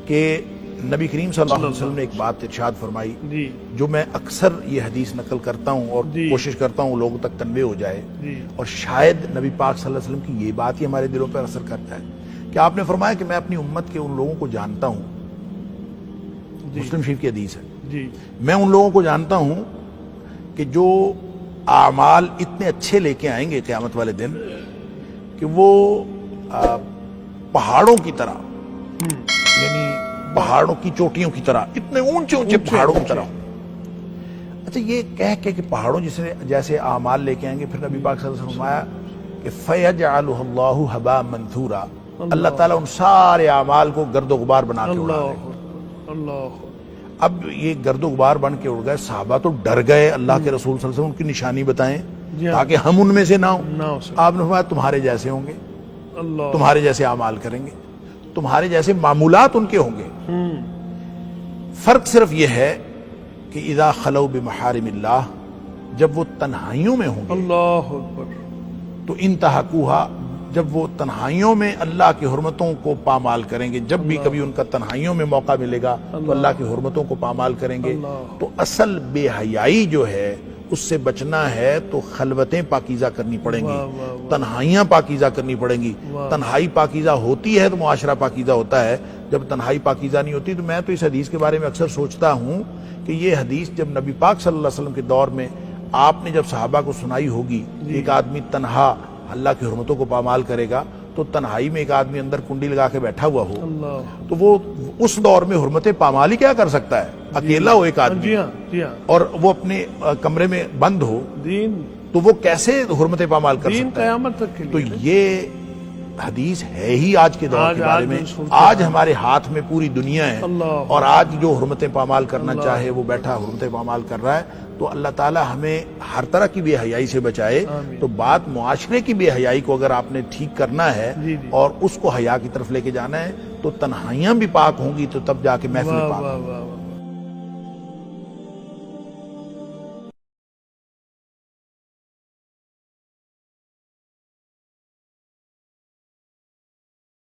کہ نبی کریم صلی اللہ علیہ وسلم نے ایک بات ارشاد فرمائی جی جو میں اکثر یہ حدیث نقل کرتا ہوں اور جی کوشش کرتا ہوں لوگوں تک تنویہ ہو جائے، جی اور شاید نبی پاک صلی اللہ علیہ وسلم کی یہ بات ہی ہمارے دلوں پر اثر کرتا ہے کہ آپ نے فرمایا کہ میں اپنی امت کے ان لوگوں کو جانتا ہوں، جی مسلم شریف کی حدیث ہے، جی میں ان لوگوں کو جانتا ہوں کہ جو اعمال اتنے اچھے لے کے آئیں گے قیامت والے دن کہ وہ پہاڑوں کی طرح، یعنی پہاڑوں کی چوٹیوں کی طرح، اتنے اونچے اونچے پہاڑوں کی طرح. اچھا یہ کہہ کے کہ پہاڑوں جیسے اعمال لے کے آئیں گے، پھر نبی پاک صلی اللہ علیہ وسلم نے فرمایا کہ فَيَجْعَلُهُ اللَّهُ هَبَاءً مَنْثُورًا، اللہ تعالیٰ ان سارے اعمال کو گرد و غبار بنا کے اڑا دے گا. اللہ اب یہ گرد و غبار بن کے اڑ گئے، صحابہ تو ڈر گئے، اللہ کے رسول صلی اللہ علیہ وسلم ان کی نشانی بتائیں تاکہ ہم ان میں سے نہ ہوں. آپ نے فرمایا تمہارے جیسے ہوں گے، اللہ تمہارے جیسے اعمال کریں گے، تمہارے جیسے معمولات ان کے ہوں گے. فرق صرف یہ ہے کہ اذا خلو بمحارم اللہ، جب وہ تنہائیوں میں ہوں گے، اللہ اکبر، تو انتہکوہا، جب وہ تنہائیوں میں اللہ کی حرمتوں کو پامال کریں گے، جب بھی کبھی ان کا تنہائیوں میں موقع ملے گا تو اللہ کی حرمتوں کو پامال کریں گے. تو اصل بے حیائی جو ہے اس سے بچنا ہے تو خلوتیں پاکیزہ کرنی پڑیں گی، تنہائیاں پاکیزہ کرنی پڑیں گی. تنہائی پاکیزہ ہوتی ہے تو معاشرہ پاکیزہ ہوتا ہے، جب تنہائی پاکیزہ نہیں ہوتی. تو میں تو اس حدیث کے بارے میں اکثر سوچتا ہوں کہ یہ حدیث جب نبی پاک صلی اللہ علیہ وسلم کے دور میں آپ نے جب صحابہ کو سنائی ہوگی، ایک آدمی تنہا اللہ کی حرمتوں کو پامال کرے گا، تو تنہائی میں ایک آدمی اندر کنڈی لگا کے بیٹھا ہوا ہو تو وہ اس دور میں حرمت پامال ہی کیا کر سکتا ہے؟ اکیلا ہو ایک آدمی اور وہ اپنے کمرے میں بند ہو تو وہ کیسے حرمت پامال کر سکتا ہے؟ قیامت تک کے لیے. تو یہ حدیث ہے ہی آج کے دور کے بارے میں. آج ہمارے ہاتھ میں پوری دنیا ہے اور آج جو حرمتیں پامال کرنا چاہے وہ بیٹھا حرمتیں پامال کر رہا ہے. تو اللہ تعالی ہمیں ہر طرح کی بے حیائی سے بچائے. تو بات معاشرے کی بے حیائی کو اگر آپ نے ٹھیک کرنا ہے اور اس کو حیا کی طرف لے کے جانا ہے تو تنہائیاں بھی پاک ہوں گی تو تب جا کے محفل پاک.